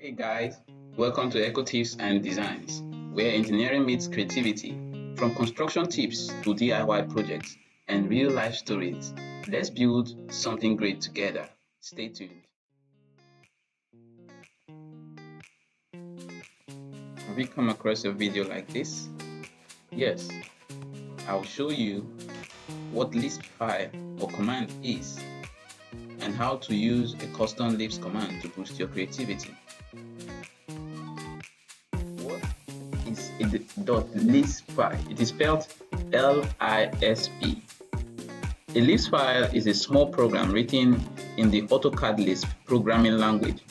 Hey guys, welcome to Eco Tips and Designs, where engineering meets creativity. From construction tips to DIY projects and real life stories, let's build something great together. Stay tuned. Have you come across a video like this? Yes, I'll show you what LISP file or command is and how to use a custom LISP command to boost your creativity. What is a .lisp file? It is spelled LISP. A LISP file is a small program written in the AutoCAD LISP programming language.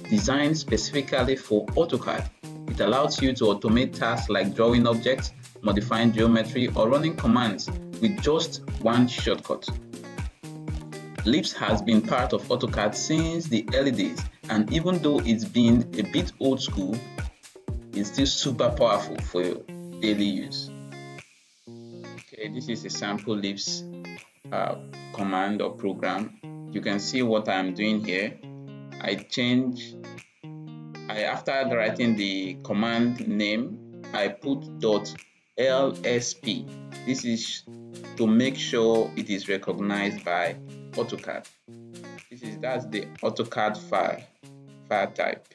Designed specifically for AutoCAD, it allows you to automate tasks like drawing objects, modifying geometry, or running commands with just one shortcut. LISP has been part of AutoCAD since the early days, and even though it's been a bit old school, it's still super powerful for your daily use. Okay, this is a sample LISP command or program. You can see what I'm doing here. After writing the command name, I put .lsp. This is to make sure it is recognized by AutoCAD. That's the AutoCAD file type.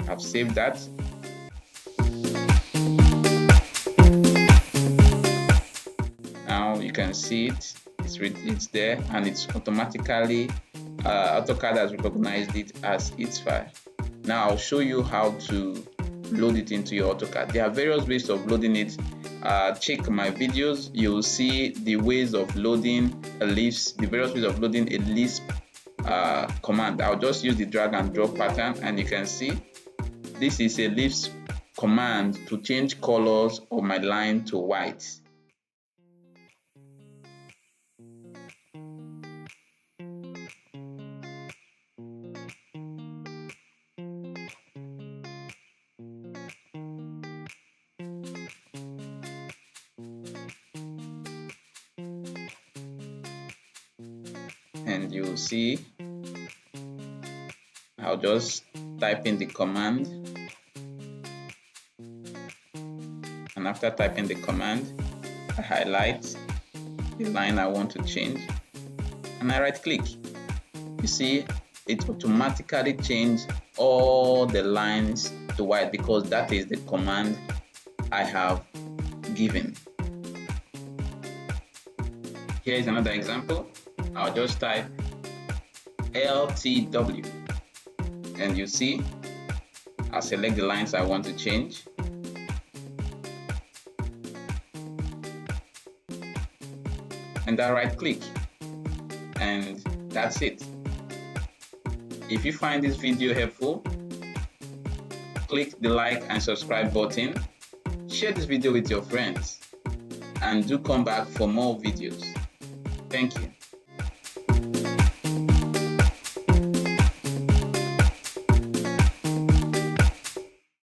I've saved that. Now you can see it. It's there, and it's automatically AutoCAD has recognized it as its file. Now I'll show you how to load it into your AutoCAD. There are various ways of loading it. Check my videos. You'll see the ways of loading a LISP, the various ways of loading a LISP command. I'll just use the drag and drop pattern, and you can see this is a LISP command to change colors of my line to white. And you'll see I'll just type in the command, and after typing the command, I highlight the line I want to change and I right click. You see it automatically changes all the lines to white because that is the command I have given. Here is another example. I'll just type LTW, and you see I'll select the lines I want to change, and I right click, and that's it. If you find this video helpful, click the like and subscribe button, share this video with your friends, and do come back for more videos. Thank you.